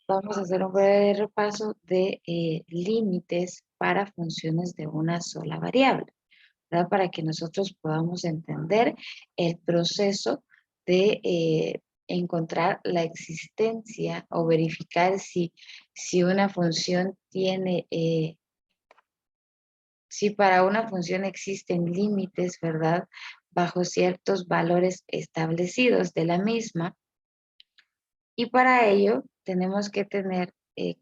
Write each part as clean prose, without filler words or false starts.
vamos a hacer un breve repaso de límites para funciones de una sola variable, ¿verdad? Para que nosotros podamos entender el proceso de encontrar la existencia o verificar si una función tiene, si para una función existen límites, ¿verdad? Bajo ciertos valores establecidos de la misma. Y para ello tenemos que tener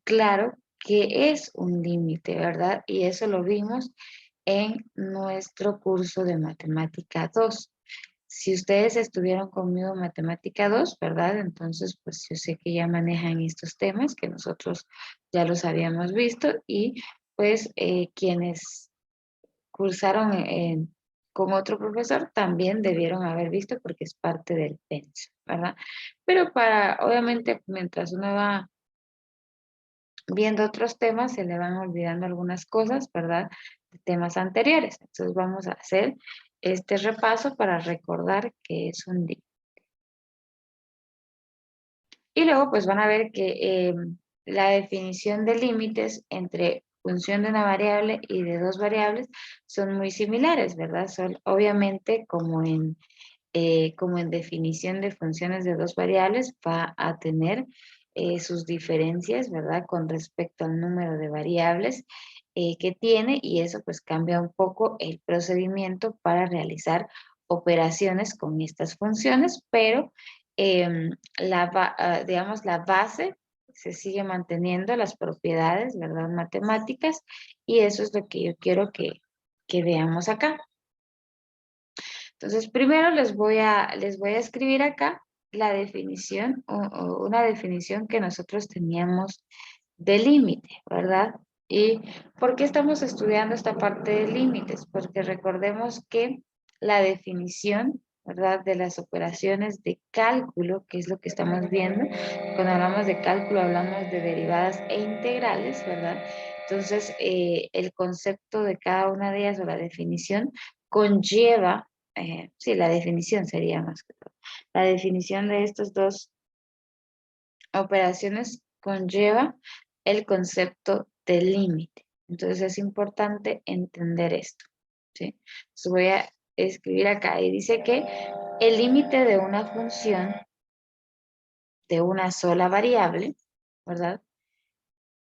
claro qué es un límite, ¿verdad? Y eso lo vimos en nuestro curso de Matemática 2. Si ustedes estuvieron conmigo en Matemática 2, ¿verdad? Entonces, pues yo sé que ya manejan estos temas que nosotros ya los habíamos visto y pues quienes cursaron con otro profesor también debieron haber visto porque es parte del pensum, ¿verdad? Pero obviamente, mientras uno va viendo otros temas, se le van olvidando algunas cosas, ¿verdad? De temas anteriores. Entonces vamos a hacer este repaso para recordar qué es un día. Y luego pues van a ver que la definición de límites entre función de una variable y de dos variables son muy similares, ¿verdad? Son obviamente como en definición de funciones de dos variables va a tener sus diferencias, ¿verdad? Con respecto al número de variables que tiene y eso pues cambia un poco el procedimiento para realizar operaciones con estas funciones, pero digamos, la base se sigue manteniendo, las propiedades, ¿verdad? Matemáticas, y eso es lo que yo quiero que veamos acá. Entonces, primero les voy a escribir acá la definición, o una definición que nosotros teníamos de límite, ¿verdad? ¿Y por qué estamos estudiando esta parte de límites? Porque recordemos que la definición, ¿verdad? De las operaciones de cálculo, que es lo que estamos viendo, cuando hablamos de cálculo hablamos de derivadas e integrales, ¿verdad? Entonces, el concepto de cada una de ellas o la definición conlleva, sí, la definición sería más que todo. La definición de estas dos operaciones conlleva el concepto de límite. Entonces es importante entender esto, ¿sí? Entonces voy a escribir acá y dice que el límite de una función de una sola variable, ¿verdad?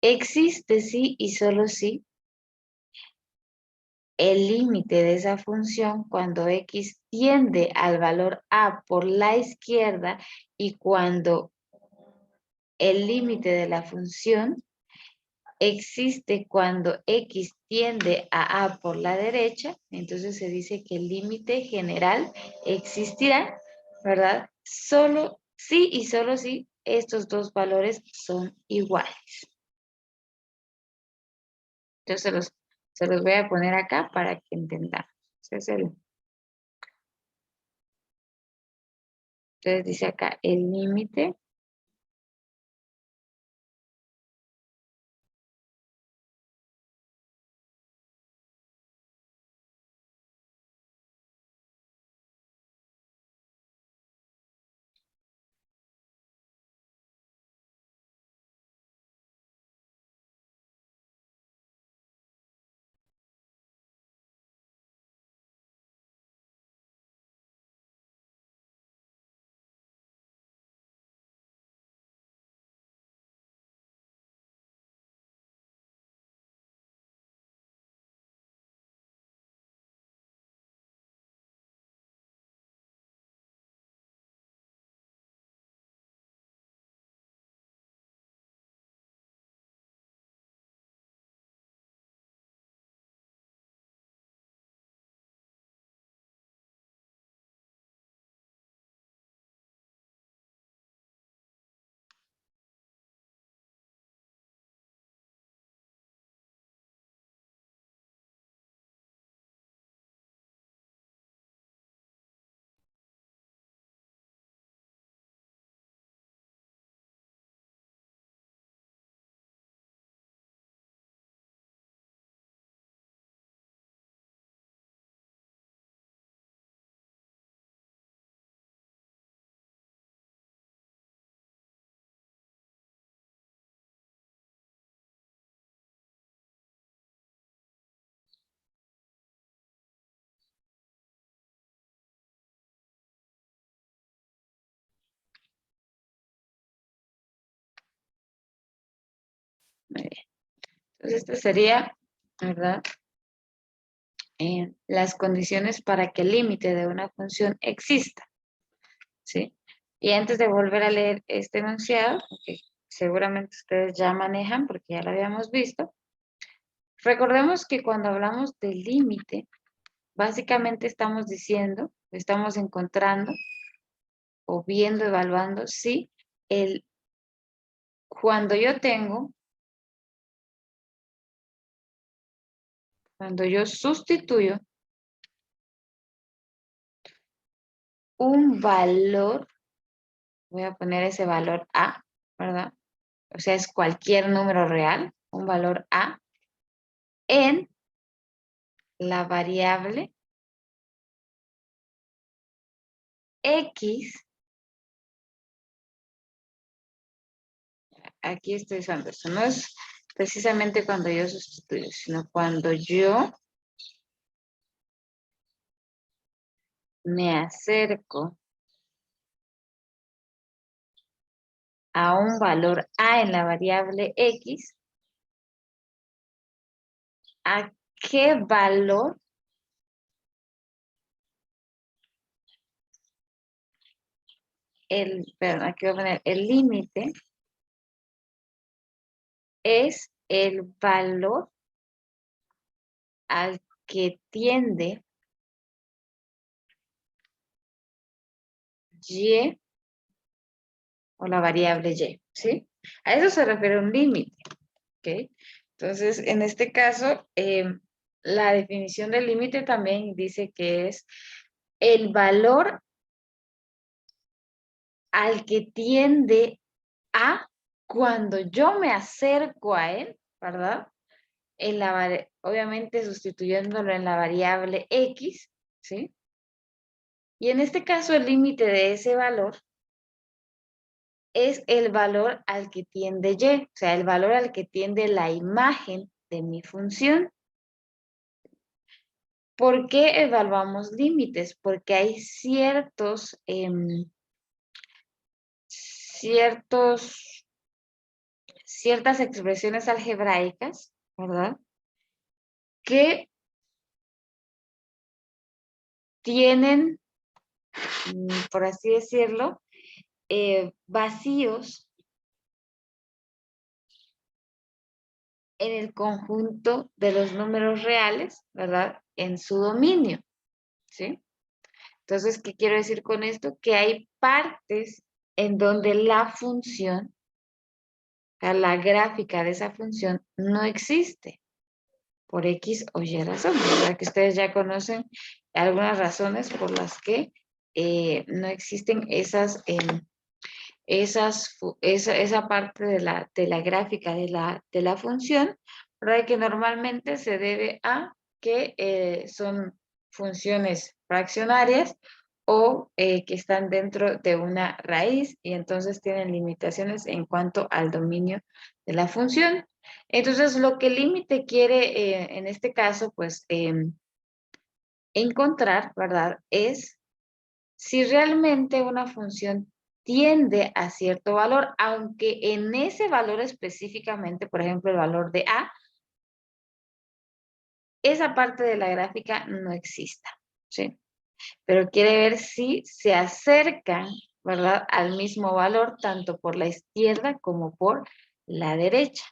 Existe si y solo si el límite de esa función cuando x tiende al valor a por la izquierda y cuando el límite de la función existe cuando x tiende a por la derecha, entonces se dice que el límite general existirá, ¿verdad? Solo si y solo si estos dos valores son iguales. Yo se los voy a poner acá para que entendamos. Entonces dice acá el límite Muy bien. Entonces, esta sería, ¿verdad? Las condiciones para que el límite de una función exista, ¿sí? Y antes de volver a leer este enunciado, que seguramente ustedes ya manejan porque ya lo habíamos visto, recordemos que cuando hablamos del límite, básicamente estamos diciendo, estamos encontrando o viendo, evaluando si cuando yo sustituyo un valor, voy a poner ese valor A, ¿verdad? O sea, es cualquier número real, un valor A, en la variable X. Aquí estoy usando eso. No es precisamente cuando yo sustituyo, sino cuando yo me acerco a un valor A en la variable X, ¿a qué valor perdón, aquí voy a poner el límite es el valor al que tiende Y o la variable Y, ¿sí? A eso se refiere un límite, ¿ok? Entonces, en este caso, la definición del límite también dice que es el valor al que tiende A cuando yo me acerco a él, ¿verdad? Obviamente sustituyéndolo en la variable X, ¿sí? Y en este caso el límite de ese valor es el valor al que tiende Y, o sea, el valor al que tiende la imagen de mi función. ¿Por qué evaluamos límites? Porque hay ciertas expresiones algebraicas, ¿verdad? Que tienen, por así decirlo, vacíos en el conjunto de los números reales, ¿verdad? En su dominio, ¿sí? Entonces, ¿qué quiero decir con esto? Que hay partes en donde la función, o sea, la gráfica de esa función no existe por X o Y razón, ¿verdad? Que ustedes ya conocen algunas razones por las que no existen esa parte de la gráfica de la función, ¿verdad? Que normalmente se debe a que son funciones fraccionarias o que están dentro de una raíz y entonces tienen limitaciones en cuanto al dominio de la función. Entonces, lo que el límite quiere en este caso, pues, encontrar, ¿verdad? Es si realmente una función tiende a cierto valor, aunque en ese valor específicamente, por ejemplo, el valor de A, esa parte de la gráfica no exista, ¿sí? Pero quiere ver si se acercan, ¿verdad?, al mismo valor, tanto por la izquierda como por la derecha.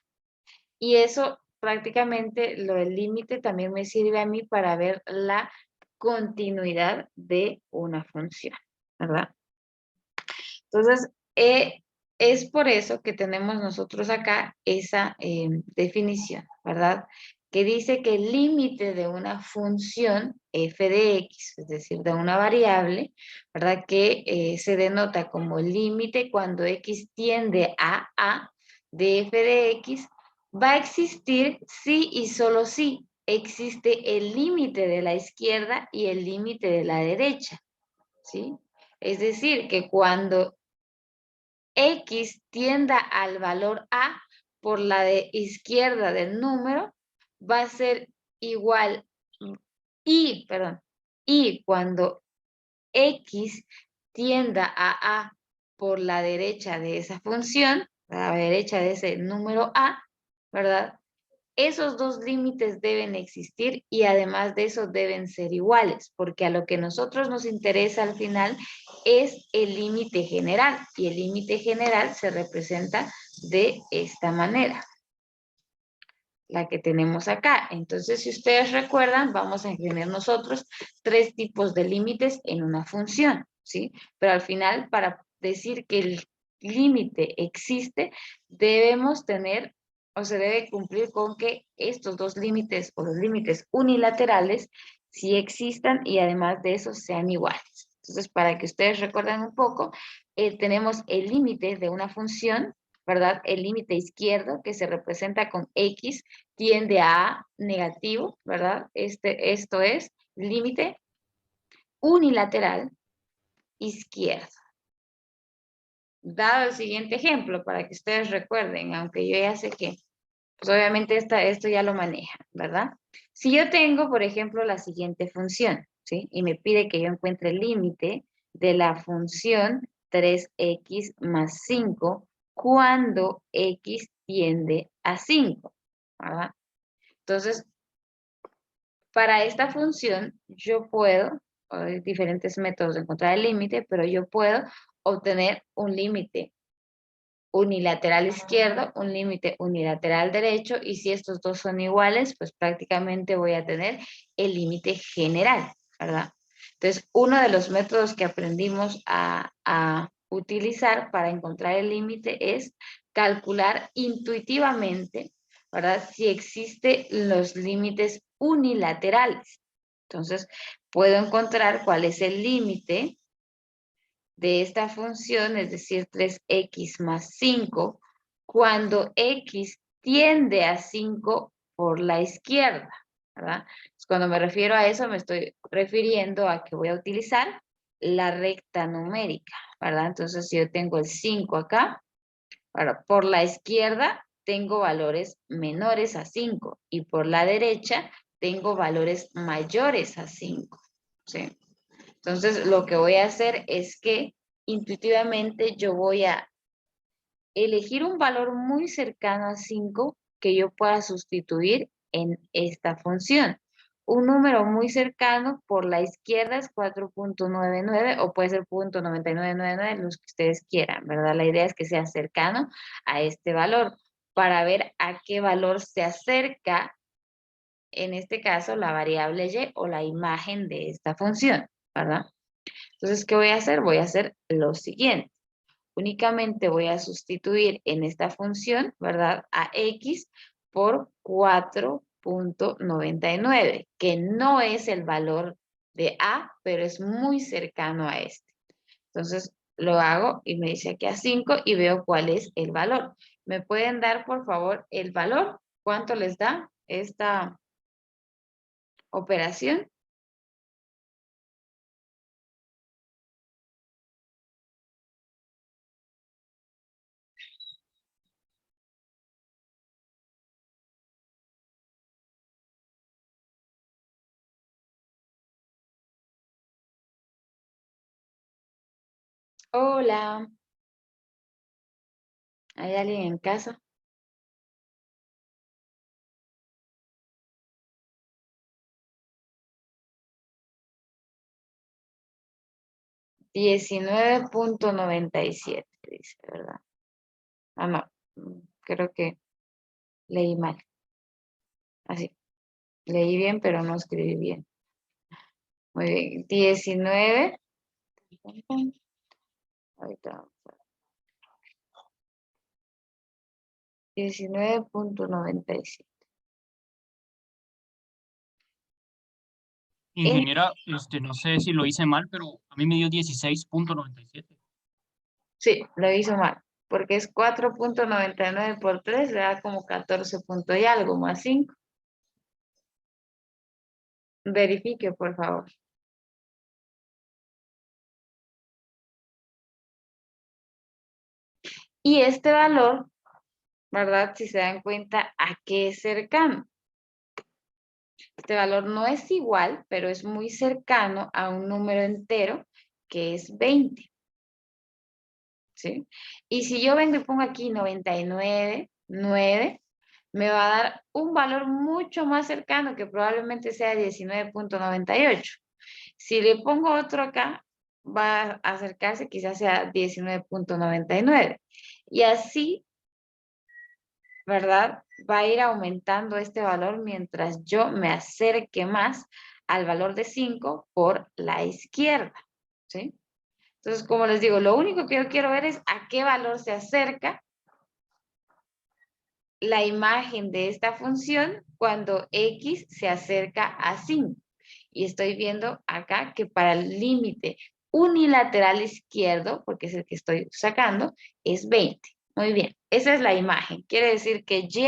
Y eso prácticamente, lo del límite también me sirve a mí para ver la continuidad de una función, ¿verdad? Entonces, es por eso que tenemos nosotros acá esa definición, ¿verdad? Que dice que el límite de una función f de x, es decir, de una variable, ¿verdad? Que se denota como límite cuando x tiende a de f de x, va a existir si y solo si existe el límite de la izquierda y el límite de la derecha, ¿sí? Es decir, que cuando X tienda al valor A por la de izquierda del número, va a ser igual, y cuando X tienda a A por la derecha de esa función, a la derecha de ese número A, ¿verdad? Esos dos límites deben existir y además de eso deben ser iguales, porque a lo que nosotros nos interesa al final es el límite general y el límite general se representa de esta manera, la que tenemos acá. Entonces, si ustedes recuerdan, vamos a tener nosotros tres tipos de límites en una función, ¿sí? Pero al final, para decir que el límite existe, debemos tener o se debe cumplir con que estos dos límites o los límites unilaterales sí existan y además de eso sean iguales. Entonces, para que ustedes recuerden un poco, tenemos el límite de una función, ¿verdad? El límite izquierdo que se representa con X tiende a negativo, ¿verdad? Esto es límite unilateral izquierdo. Dado el siguiente ejemplo, para que ustedes recuerden, aunque yo ya sé que, pues obviamente esto ya lo maneja, ¿verdad? Si yo tengo, por ejemplo, la siguiente función, ¿sí? Y me pide que yo encuentre el límite de la función 3x más 5 cuando x tiende a 5, ¿verdad? Entonces, para esta función, yo puedo, hay diferentes métodos de encontrar el límite, pero yo puedo obtener un límite unilateral izquierdo, un límite unilateral derecho, y si estos dos son iguales, pues prácticamente voy a tener el límite general, ¿verdad? Entonces, uno de los métodos que aprendimos a utilizar para encontrar el límite es calcular intuitivamente, ¿verdad? Si existen los límites unilaterales. Entonces, puedo encontrar cuál es el límite de esta función, es decir, 3x más 5, cuando x tiende a 5 por la izquierda, ¿verdad? Entonces, cuando me refiero a eso, me estoy refiriendo a que voy a utilizar la recta numérica, ¿verdad? Entonces, si yo tengo el 5 acá, ahora, por la izquierda tengo valores menores a 5 y por la derecha tengo valores mayores a 5, ¿sí? Entonces, lo que voy a hacer es que intuitivamente yo voy a elegir un valor muy cercano a 5 que yo pueda sustituir en esta función. Un número muy cercano por la izquierda es 4.99 o puede ser 0.9999, los que ustedes quieran, ¿verdad? La idea es que sea cercano a este valor para ver a qué valor se acerca, en este caso, la variable y o la imagen de esta función, ¿verdad? Entonces, ¿qué voy a hacer? Voy a hacer lo siguiente. Únicamente voy a sustituir en esta función, ¿verdad? A x por 4.99, que no es el valor de a, pero es muy cercano a este. Entonces, lo hago y me dice aquí a 5 y veo cuál es el valor. ¿Me pueden dar, por favor, el valor? ¿Cuánto les da esta operación? Hola, ¿hay alguien en casa? 19.97 dice, ¿verdad? Ah, no, creo que leí mal. Así, leí bien, pero no escribí bien. Muy bien, 19. Ahorita, 19.97. En- Ingeniera, no sé si lo hice mal, pero a mí me dio 16.97. sí, lo hizo mal, porque es 4.99 por 3 le da como 14 punto y algo más 5. Verifique, por favor. Y este valor, ¿verdad? Si se dan cuenta, ¿a qué es cercano? Este valor no es igual, pero es muy cercano a un número entero que es 20, ¿sí? Y si yo vengo y pongo aquí 99.9, me va a dar un valor mucho más cercano que probablemente sea 19.98. Si le pongo otro acá, va a acercarse quizás sea 19.99. Y así, ¿verdad? Va a ir aumentando este valor mientras yo me acerque más al valor de 5 por la izquierda, ¿sí? Entonces, como les digo, lo único que yo quiero ver es a qué valor se acerca la imagen de esta función cuando x se acerca a 5. Y estoy viendo acá que para el límite unilateral izquierdo, porque es el que estoy sacando, es 20. Muy bien, esa es la imagen. Quiere decir que y,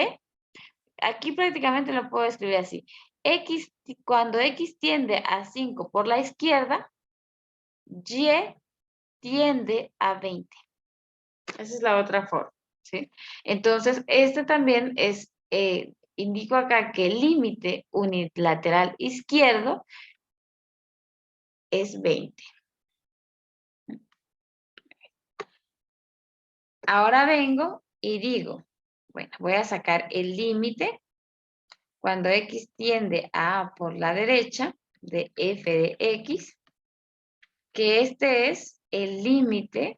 aquí prácticamente lo puedo escribir así. X, cuando x tiende a 5 por la izquierda, y tiende a 20. Esa es la otra forma, ¿sí? Entonces, este también es, indico acá que el límite unilateral izquierdo es 20. Ahora vengo y digo, bueno, voy a sacar el límite cuando x tiende a por la derecha de f de x, que este es el límite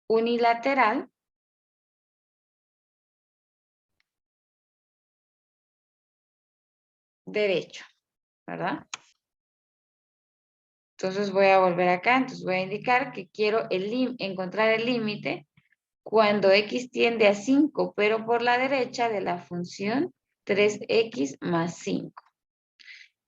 unilateral derecho, ¿verdad? Entonces voy a volver acá, entonces voy a indicar que quiero encontrar el límite cuando x tiende a 5, pero por la derecha de la función 3x más 5.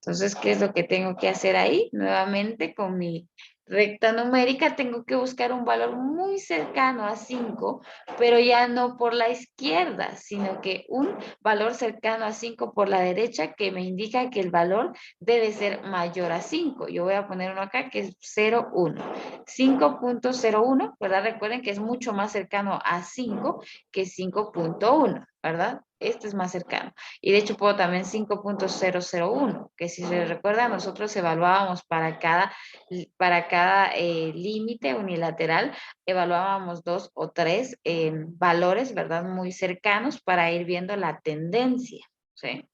Entonces, ¿qué es lo que tengo que hacer ahí? Nuevamente, con mi recta numérica, tengo que buscar un valor muy cercano a 5, pero ya no por la izquierda, sino que un valor cercano a 5 por la derecha que me indica que el valor debe ser mayor a 5. Yo voy a poner uno acá que es 0,1. 5.01, ¿verdad? Recuerden que es mucho más cercano a 5 que 5.1, ¿verdad? Este es más cercano. Y de hecho puedo también 5.001, que si se recuerda, nosotros evaluábamos para cada límite unilateral, evaluábamos 2 o 3 valores, ¿verdad? Muy cercanos para ir viendo la tendencia, ¿sí?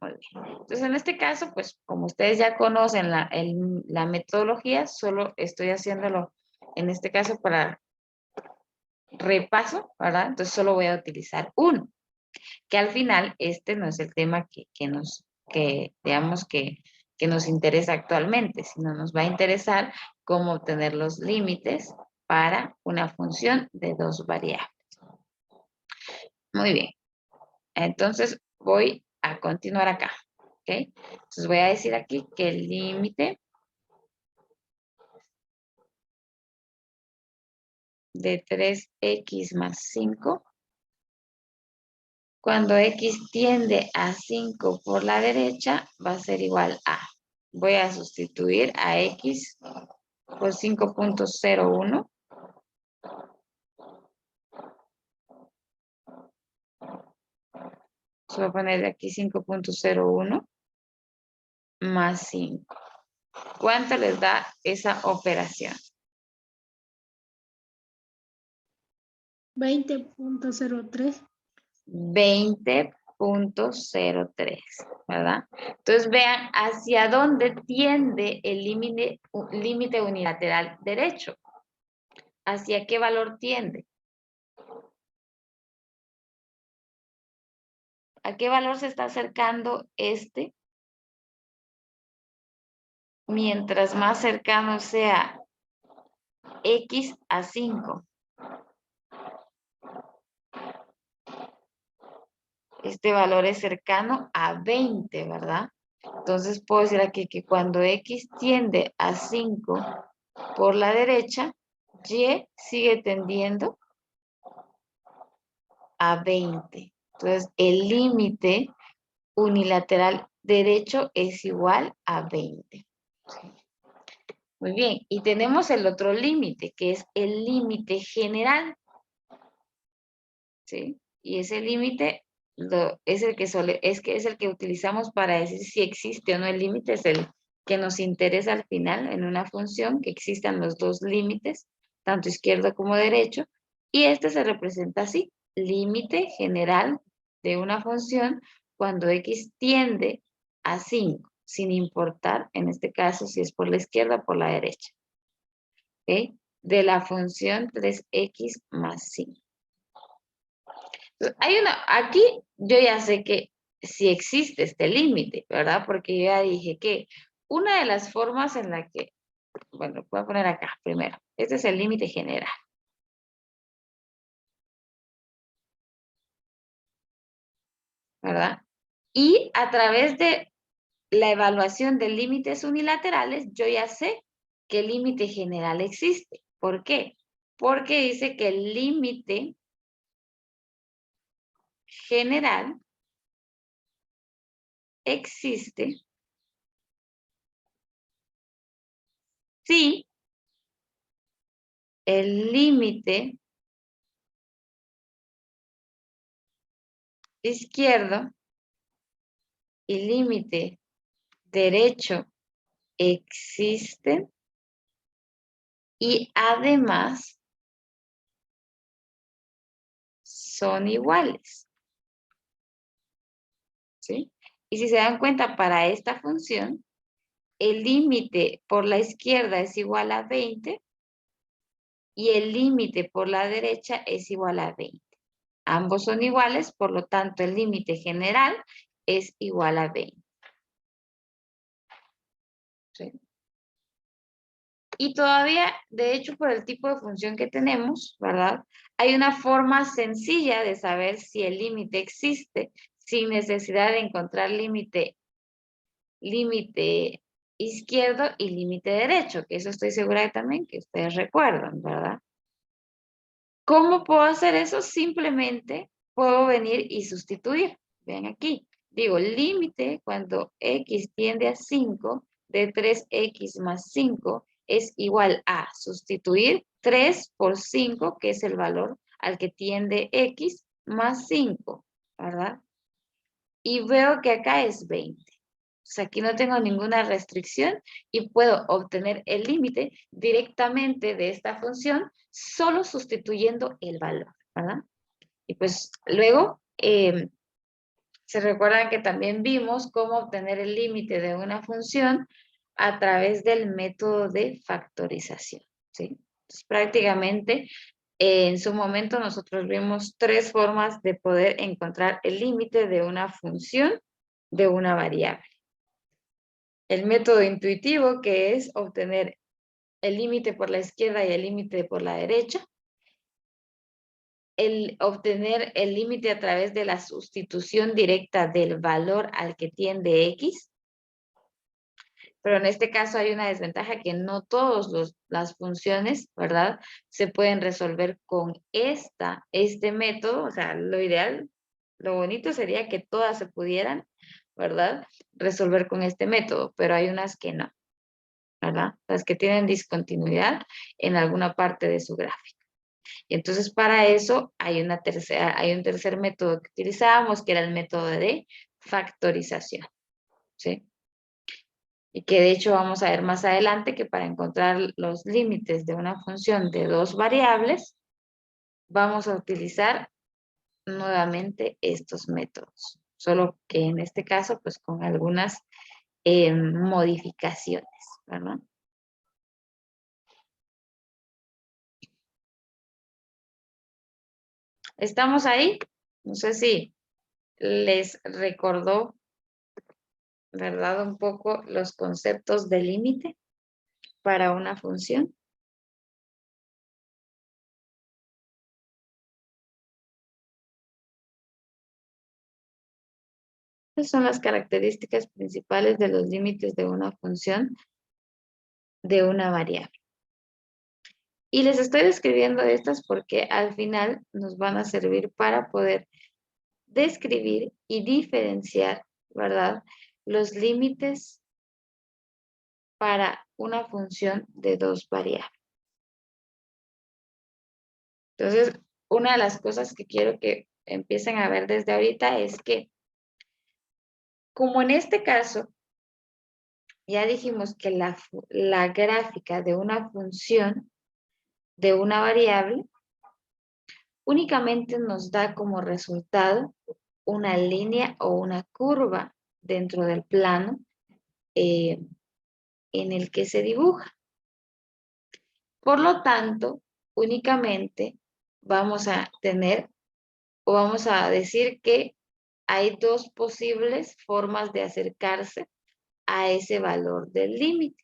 Muy bien. Entonces, en este caso, pues, como ustedes ya conocen la metodología, solo estoy haciéndolo, en este caso, para repaso, ¿verdad? Entonces, solo voy a utilizar uno, que al final este no es el tema digamos que nos interesa actualmente, sino nos va a interesar cómo obtener los límites para una función de dos variables. Muy bien. Entonces voy a continuar acá. ¿Ok? Entonces voy a decir aquí que el límite de 3x más 5, cuando x tiende a 5 por la derecha, va a ser igual a, voy a sustituir a x por 5.01. Voy a poner aquí 5.01 más 5. ¿Cuánto les da esa operación? 20.03. 20.03, ¿verdad? Entonces vean hacia dónde tiende el límite unilateral derecho. ¿Hacia qué valor tiende? ¿A qué valor se está acercando este? Mientras más cercano sea x a 5. Este valor es cercano a 20, ¿verdad? Entonces puedo decir aquí que cuando x tiende a 5 por la derecha, y sigue tendiendo a 20. Entonces el límite unilateral derecho es igual a 20. Muy bien, y tenemos el otro límite, que es el límite general. ¿Sí? Y ese límite es el que utilizamos para decir si existe o no el límite, es el que nos interesa al final en una función, que existan los dos límites, tanto izquierdo como derecho, y este se representa así, límite general de una función cuando x tiende a 5, sin importar, en este caso, si es por la izquierda o por la derecha. ¿Ok? De la función 3x más 5. Aquí yo ya sé que si existe este límite, ¿verdad? Porque yo ya dije que una de las formas en la que, bueno, voy a poner acá primero. Este es el límite general. ¿Verdad? Y a través de la evaluación de límites unilaterales, yo ya sé que el límite general existe. ¿Por qué? Porque dice que el límite general existe si el límite izquierdo y límite derecho existen y además son iguales. ¿Sí? Y si se dan cuenta, para esta función, el límite por la izquierda es igual a 20 y el límite por la derecha es igual a 20. Ambos son iguales, por lo tanto el límite general es igual a 20. ¿Sí? Y todavía, de hecho, por el tipo de función que tenemos, ¿verdad? Hay una forma sencilla de saber si el límite existe sin necesidad de encontrar límite izquierdo y límite derecho, que eso estoy segura también que ustedes recuerdan, ¿verdad? ¿Cómo puedo hacer eso? Simplemente puedo venir y sustituir. Vean aquí. Digo, límite cuando x tiende a 5 de 3x más 5 es igual a sustituir 3 por 5, que es el valor al que tiende x, más 5, ¿verdad? Y veo que acá es 20. O sea, aquí no tengo ninguna restricción y puedo obtener el límite directamente de esta función solo sustituyendo el valor, ¿verdad? Y pues luego se recuerdan que también vimos cómo obtener el límite de una función a través del método de factorización, ¿sí? Entonces, prácticamente en su momento nosotros vimos 3 formas de poder encontrar el límite de una función de una variable. El método intuitivo, que es obtener el límite por la izquierda y el límite por la derecha. El obtener el límite a través de la sustitución directa del valor al que tiende x. Pero en este caso hay una desventaja que no todas las funciones, ¿verdad? Se pueden resolver con este método. O sea, lo ideal, lo bonito sería que todas se pudieran, ¿verdad? Resolver con este método, pero hay unas que no, ¿verdad? Las que tienen discontinuidad en alguna parte de su gráfico. Y entonces para eso hay un tercer método que utilizábamos, que era el método de factorización, ¿sí? Y que de hecho vamos a ver más adelante que para encontrar los límites de una función de 2 variables, vamos a utilizar nuevamente estos métodos. Solo que en este caso, pues con algunas modificaciones, ¿verdad? ¿Estamos ahí? No sé si les recordó, ¿verdad? Un poco los conceptos de límite para una función. ¿Cuáles son las características principales de los límites de una función de una variable? Y les estoy describiendo estas porque al final nos van a servir para poder describir y diferenciar, ¿verdad? Los límites para una función de 2 variables. Entonces, una de las cosas que quiero que empiecen a ver desde ahorita es que, como en este caso, ya dijimos que la gráfica de una función de una variable únicamente nos da como resultado una línea o una curva dentro del plano en el que se dibuja. Por lo tanto, únicamente vamos a tener o vamos a decir que hay dos posibles formas de acercarse a ese valor del límite.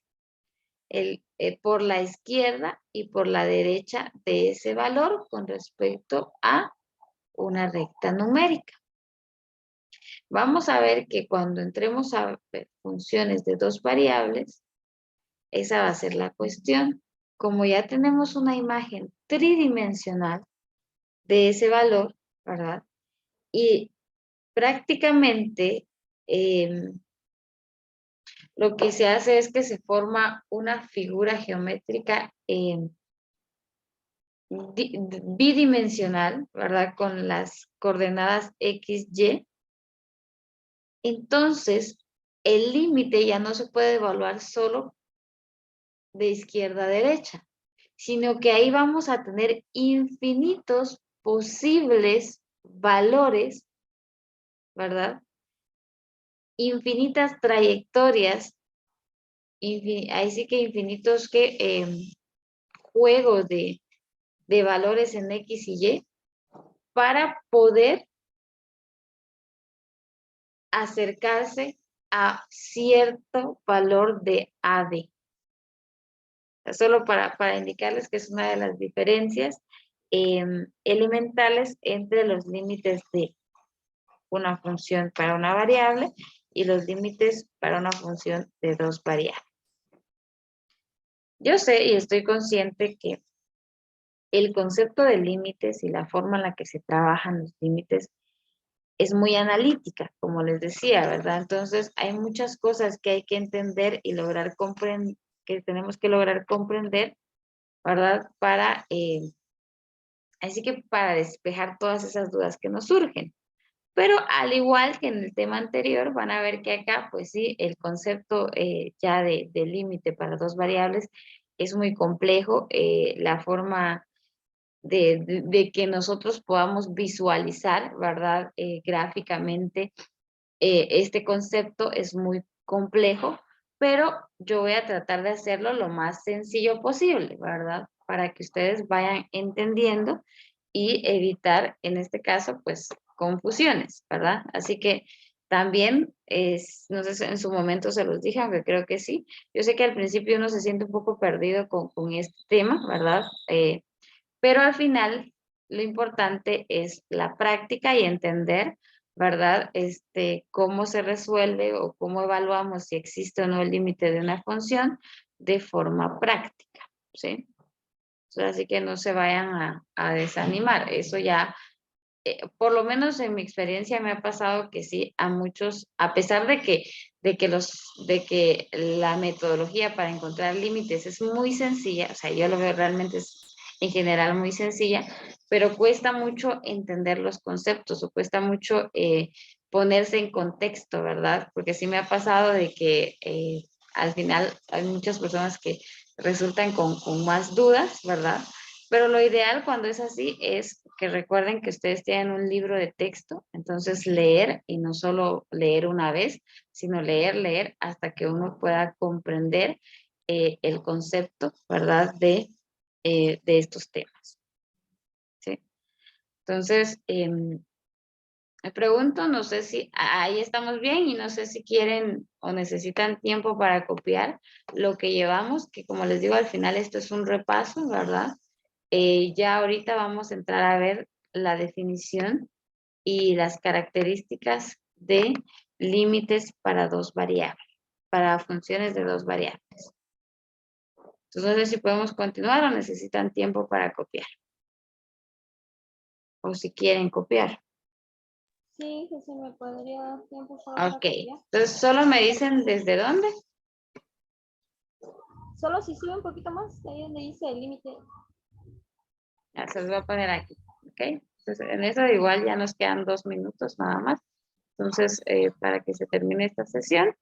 Por la izquierda y por la derecha de ese valor con respecto a una recta numérica. Vamos a ver que cuando entremos a ver funciones de dos variables, esa va a ser la cuestión. Como ya tenemos una imagen tridimensional de ese valor, ¿verdad? Y prácticamente lo que se hace es que se forma una figura geométrica bidimensional, ¿verdad? Con las coordenadas X, Y. Entonces, el límite ya no se puede evaluar solo de izquierda a derecha, sino que ahí vamos a tener infinitos posibles valores, ¿verdad? Infinitas trayectorias, ahí sí que infinitos juegos de valores en X y Y para poder acercarse a cierto valor de AD. Solo para indicarles que es una de las diferencias elementales entre los límites de una función para una variable y los límites para una función de dos variables. Yo sé y estoy consciente que el concepto de límites y la forma en la que se trabajan los límites es muy analítica, como les decía, ¿verdad? Entonces, hay muchas cosas que hay que entender y lograr comprender, que tenemos que lograr comprender, ¿verdad? Así que para despejar todas esas dudas que nos surgen. Pero al igual que en el tema anterior, van a ver que acá, pues sí, el concepto ya de límite para dos variables es muy complejo. La forma de que nosotros podamos visualizar, ¿verdad? Gráficamente, este concepto es muy complejo, pero yo voy a tratar de hacerlo lo más sencillo posible, ¿verdad? Para que ustedes vayan entendiendo y evitar, en este caso, pues, confusiones, ¿verdad? Así que también, no sé si en su momento se los dije, aunque creo que sí. Yo sé que al principio uno se siente un poco perdido con este tema, ¿verdad? Pero al final lo importante es la práctica y entender, ¿verdad? Cómo se resuelve o cómo evaluamos si existe o no el límite de una función de forma práctica, ¿sí? Así que no se vayan a desanimar. Eso ya, por lo menos en mi experiencia me ha pasado que sí, a muchos, a pesar de que la metodología para encontrar límites es muy sencilla, o sea, yo lo veo realmente en general muy sencilla, pero cuesta mucho entender los conceptos o cuesta mucho ponerse en contexto, ¿verdad? Porque sí me ha pasado de que al final hay muchas personas que resultan con más dudas, ¿verdad? Pero lo ideal cuando es así es que recuerden que ustedes tienen un libro de texto, entonces leer y no solo leer una vez, sino leer hasta que uno pueda comprender el concepto, ¿verdad? De estos temas, ¿sí? Entonces, me pregunto, no sé si ahí estamos bien y no sé si quieren o necesitan tiempo para copiar lo que llevamos, que como les digo, al final esto es un repaso, ¿verdad? Ya ahorita vamos a entrar a ver la definición y las características de límites para dos variables, para funciones de dos variables. Entonces, no sé si podemos continuar o necesitan tiempo para copiar. O si quieren copiar. Sí, que se me podría dar tiempo solo para Ok, copiar. entonces solo me dicen desde dónde. Solo si sube un poquito más, ahí donde dice el límite. Ya se los voy a poner aquí, ok. Entonces, en eso igual ya nos quedan 2 minutos nada más. Entonces, para que se termine esta sesión,